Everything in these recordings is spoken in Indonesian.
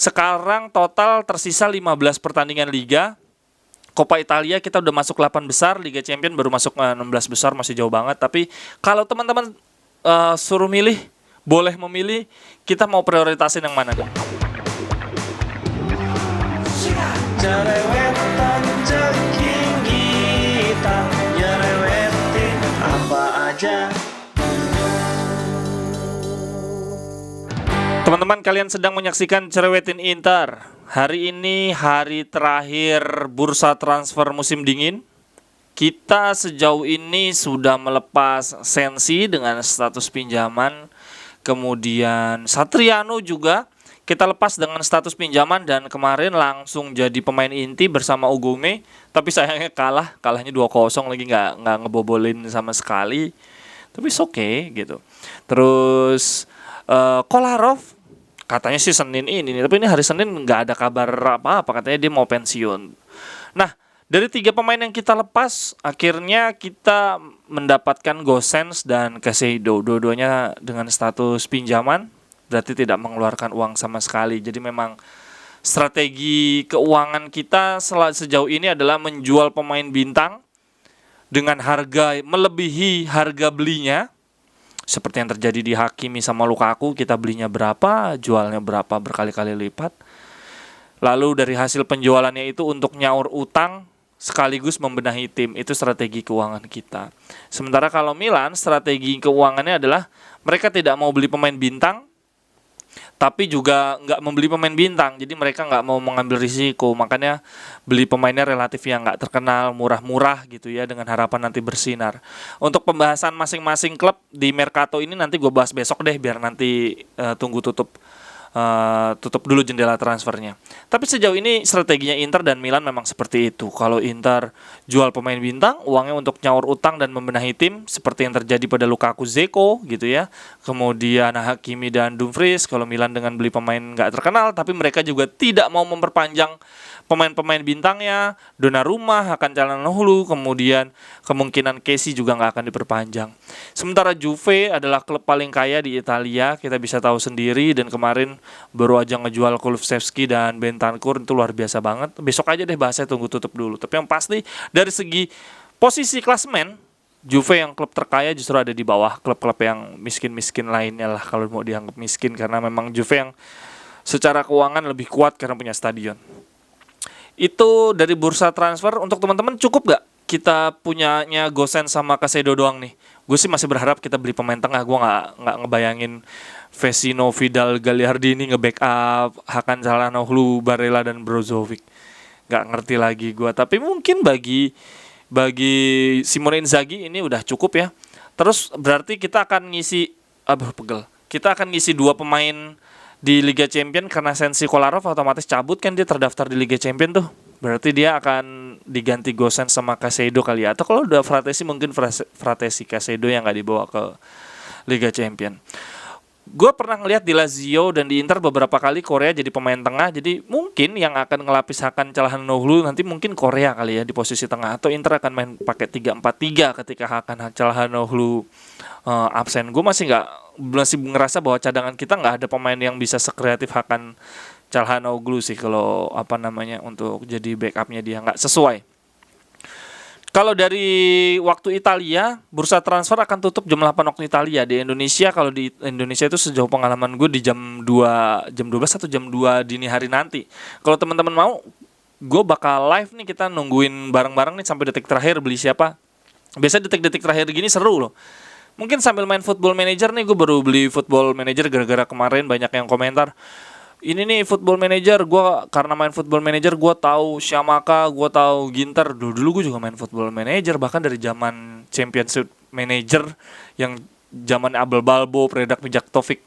Sekarang total tersisa 15 pertandingan Liga. Coppa Italia kita udah masuk 8 besar, Liga Champions baru masuk 16 besar, masih jauh banget. Tapi kalau teman-teman suruh milih, boleh memilih, kita mau prioritasin yang mana? Jerewetan ceking kita, nyerewetin apa aja. Teman-teman, kalian sedang menyaksikan Cerewetin Inter. Hari ini hari terakhir bursa transfer musim dingin. Kita sejauh ini sudah melepas Sensi dengan status pinjaman. Kemudian Satriano juga kita lepas dengan status pinjaman, dan kemarin langsung jadi pemain inti bersama Ugume. Tapi sayangnya kalahnya 2-0 lagi, nggak ngebobolin sama sekali. Tapi it's okay gitu. Terus Kolarov katanya sih Senin ini, tapi ini hari Senin nggak ada kabar apa-apa, katanya dia mau pensiun. Nah, dari 3 pemain yang kita lepas, akhirnya kita mendapatkan Gosens dan Caicedo, dua-duanya dengan status pinjaman, berarti tidak mengeluarkan uang sama sekali. Jadi memang strategi keuangan kita sejauh ini adalah menjual pemain bintang dengan harga melebihi harga belinya. Seperti yang terjadi di Hakimi sama Lukaku, kita belinya berapa, jualnya berapa, berkali-kali lipat. Lalu dari hasil penjualannya itu untuk nyaur utang sekaligus membenahi tim. Itu strategi keuangan kita. Sementara kalau Milan, strategi keuangannya adalah mereka tidak mau beli pemain bintang, tapi juga nggak membeli pemain bintang. Jadi mereka nggak mau mengambil risiko, makanya beli pemainnya relatif yang nggak terkenal, murah-murah gitu ya, dengan harapan nanti bersinar. Untuk pembahasan masing-masing klub di Mercato ini nanti gue bahas besok deh, biar nanti tunggu tutup dulu jendela transfernya. Tapi sejauh ini strateginya Inter dan Milan memang seperti itu. Kalau Inter jual pemain bintang, uangnya untuk nyaur utang dan membenahi tim, seperti yang terjadi pada Lukaku, Dzeko gitu ya. Kemudian Hakimi dan Dumfries. Kalau Milan dengan beli pemain nggak terkenal, tapi mereka juga tidak mau memperpanjang pemain-pemain bintangnya. Donnarumma, Hakan Calhanoglu, kemudian kemungkinan Kessie juga nggak akan diperpanjang. Sementara Juve adalah klub paling kaya di Italia, kita bisa tahu sendiri, dan kemarin baru aja ngejual Kulusevski dan Bentancur, itu luar biasa banget. Besok aja deh bahasnya, tunggu tutup dulu. Tapi yang pasti dari segi posisi klasemen, Juve yang klub terkaya justru ada di bawah klub-klub yang miskin-miskin lainnya lah, kalau mau dianggap miskin, karena memang Juve yang secara keuangan lebih kuat karena punya stadion. Itu dari bursa transfer. Untuk teman-teman, cukup gak kita punyanya Gosens sama Caicedo doang nih? Gue sih masih berharap kita beli pemain tengah. Gue nggak ngebayangin Vecino, Vidal, Gagliardini nge-backup Hakan Calhanoglu, Barella dan Brozovic. Nggak ngerti lagi gue. Tapi mungkin bagi Simone Inzaghi ini udah cukup ya. Terus berarti kita akan ngisi Kita akan ngisi 2 pemain di Liga Champions, karena Sensi Kolarov otomatis cabut kan, dia terdaftar di Liga Champions tuh. Berarti dia akan diganti Gosens sama Caicedo kali ya. Atau kalau udah Fratesi, mungkin Fratesi Caicedo yang gak dibawa ke Liga Champions. Gue pernah ngeliat di Lazio dan di Inter beberapa kali Korea jadi pemain tengah. Jadi mungkin yang akan ngelapis Hakan Calhanoglu nanti mungkin Korea kali ya di posisi tengah. Atau Inter akan main pakai 3-4-3 ketika Hakan Calhanoglu absen. Gue masih ngerasa bahwa cadangan kita nggak ada pemain yang bisa sekreatif Hakan Calhanoglu sih, kalau untuk jadi backupnya dia nggak sesuai. Kalau dari waktu Italia, bursa transfer akan tutup jam 8 waktu Italia. Di Indonesia, kalau di Indonesia itu sejauh pengalaman gue di jam 12 atau jam 2 dini hari nanti. Kalau teman-teman mau, gue bakal live nih, kita nungguin bareng-bareng nih sampai detik terakhir beli siapa. Biasanya detik-detik terakhir gini seru loh. Mungkin sambil main Football Manager nih, gue baru beli Football Manager gara-gara kemarin banyak yang komentar, ini nih Football Manager, gue karena main Football Manager gue tahu Shamaka, gue tahu Ginter. Dulu gue juga main Football Manager, bahkan dari zaman Championship Manager yang zaman Abel Balbo, Predak Mijatovic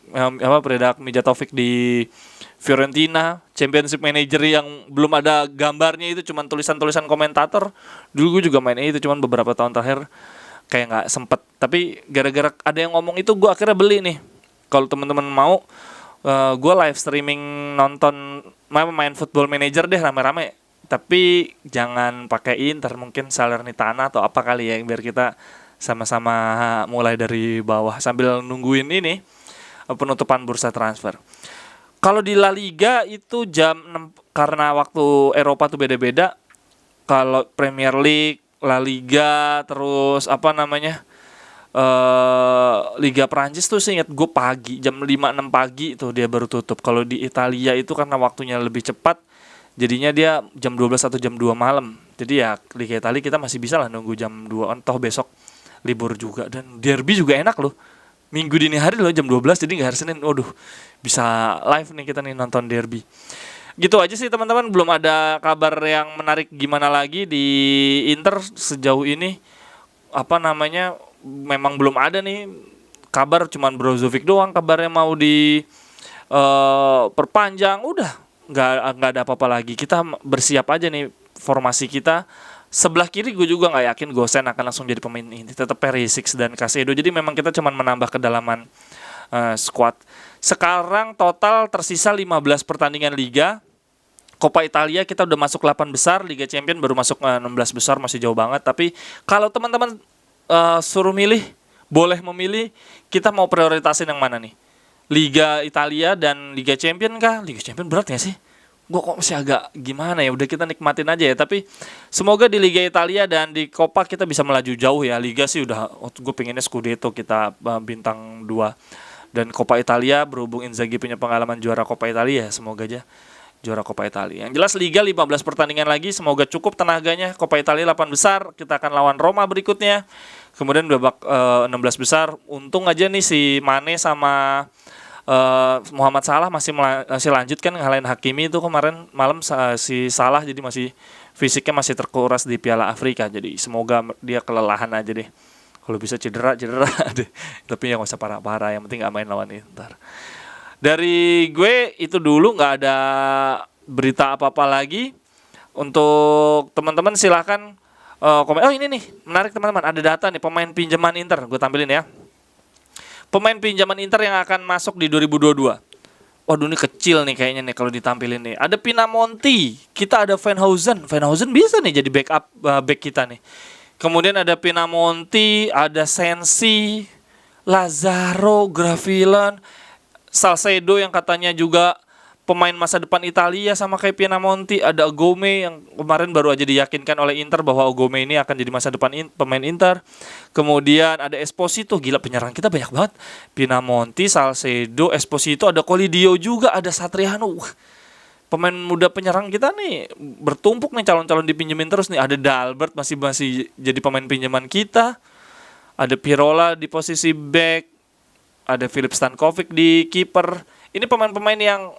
di Fiorentina, Championship Manager yang belum ada gambarnya, itu cuman tulisan-tulisan komentator. Dulu gue juga main itu, cuman beberapa tahun terakhir kayak nggak sempet. Tapi gara-gara ada yang ngomong itu, gue akhirnya beli nih. Kalau teman-teman mau, gue live streaming nonton main Football Manager deh rame-rame. Tapi jangan pakai Inter, mungkin Salernitana atau apa kali ya, biar kita sama-sama mulai dari bawah sambil nungguin ini penutupan bursa transfer. Kalau di La Liga itu jam 6 karena waktu Eropa tuh beda-beda. Kalau Premier League, La Liga, terus apa namanya? Liga Prancis tuh seingat gue pagi, jam 5-6 pagi tuh dia baru tutup. Kalau di Italia itu karena waktunya lebih cepat, jadinya dia jam 12 atau jam 2 malam. Jadi ya Liga Italia kita masih bisa lah nunggu jam 2, toh besok libur juga. Dan derby juga enak loh. Minggu dini hari loh jam 12, jadi nggak hari Senin. Waduh, bisa live nih kita nih nonton derby. Gitu aja sih teman-teman, belum ada kabar yang menarik gimana lagi di Inter sejauh ini. Apa namanya, memang belum ada nih kabar, cuman Brozovic doang kabarnya mau di perpanjang. Udah nggak ada apa-apa lagi. Kita bersiap aja nih formasi kita. Sebelah kiri gue juga nggak yakin Gosen akan langsung jadi pemain inti, tetap Perisic dan Caicedo. Jadi memang kita cuman menambah kedalaman squad. Sekarang total tersisa 15 pertandingan Liga. Coppa Italia kita udah masuk 8 besar, Liga Champions baru masuk 16 besar, masih jauh banget. Tapi kalau teman-teman suruh milih, boleh memilih, kita mau prioritasin yang mana nih? Liga Italia dan Liga Champions kah? Liga Champions berat gak sih? Gue kok masih agak gimana ya, udah kita nikmatin aja ya. Tapi semoga di Liga Italia dan di Coppa kita bisa melaju jauh ya. Liga sih udah, gue pengennya Scudetto kita bintang 2. Dan Coppa Italia berhubung Inzaghi punya pengalaman juara Coppa Italia, semoga aja juara Coppa Italia. Yang jelas Liga 15 pertandingan lagi, semoga cukup tenaganya. Coppa Italia 8 besar, kita akan lawan Roma berikutnya. Kemudian babak 16 besar, untung aja nih si Mane sama Muhammad Salah masih lanjut kan ngalahin Hakimi itu kemarin malam si Salah, jadi masih fisiknya masih terkuras di Piala Afrika. Jadi semoga dia kelelahan aja deh. Kalau bisa cedera deh. Tapi ya nggak usah parah-parah, yang penting nggak main lawan Inter. Dari gue itu dulu, nggak ada berita apa-apa lagi. Untuk teman-teman silahkan komen. Oh ini nih menarik teman-teman, ada data nih pemain pinjaman Inter, gue tampilin ya. Pemain pinjaman Inter yang akan masuk di 2022. Waduh ini kecil nih kayaknya nih kalau ditampilin nih. Ada Pinamonti, kita ada Van Hoosen bisa nih jadi backup back kita nih. Kemudian ada Pinamonti, ada Sensi, Lazaro, Gravilan, Salcedo yang katanya juga pemain masa depan Italia sama kayak Pinamonti. Ada Ogome yang kemarin baru aja diyakinkan oleh Inter bahwa Ogome ini akan jadi masa depan pemain Inter. Kemudian ada Esposito, gila penyerang kita banyak banget. Pinamonti, Salcedo, Esposito, ada Colidio juga, ada Satriano. Pemain muda penyerang kita nih bertumpuk nih, calon-calon dipinjemin terus nih. Ada Dalbert masih jadi pemain pinjaman kita. Ada Pirola di posisi back. Ada Filip Stankovic di kiper. Ini pemain-pemain yang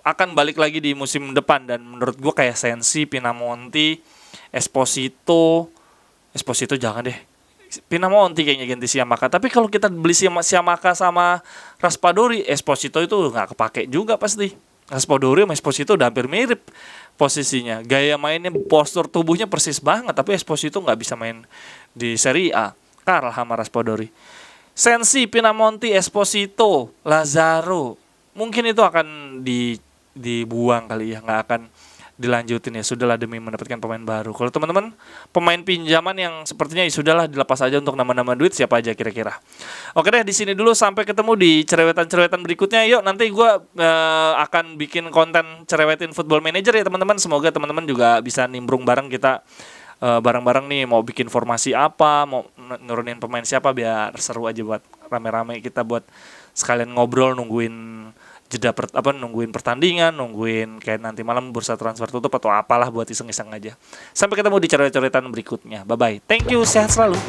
akan balik lagi di musim depan, dan menurut gue kayak Sensi, Pinamonti, Esposito jangan deh. Pinamonti kayaknya ganti Siamaka. Tapi kalau kita beli Siamaka sama Raspadori, Esposito itu nggak kepake juga pasti. Raspadori sama Esposito udah hampir mirip posisinya. Gaya mainnya, postur tubuhnya persis banget, tapi Esposito nggak bisa main di Serie A. Kalah sama Raspadori. Sensi, Pinamonti, Esposito, Lazaro, mungkin itu akan dibuang kali ya, nggak akan dilanjutin ya, sudahlah demi mendapatkan pemain baru. Kalau teman-teman pemain pinjaman yang sepertinya ya sudahlah dilepas aja untuk nama-nama duit, siapa aja kira-kira. Oke deh, di sini dulu, sampai ketemu di cerewetan-cerewetan berikutnya. Yuk nanti gue akan bikin konten cerewetin Football Manager ya teman-teman. Semoga teman-teman juga bisa nimbrung bareng kita, bareng-bareng nih mau bikin formasi apa, mau nurunin pemain siapa, biar seru aja buat rame-rame kita buat sekalian ngobrol nungguin nungguin pertandingan, nungguin kayak nanti malam bursa transfer tutup atau apalah buat iseng-iseng aja. Sampai ketemu di coret-coretan berikutnya. Bye-bye. Thank you, sehat selalu.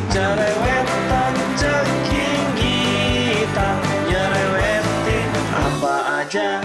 Cerewetan ceking kita, nyerewetin apa aja.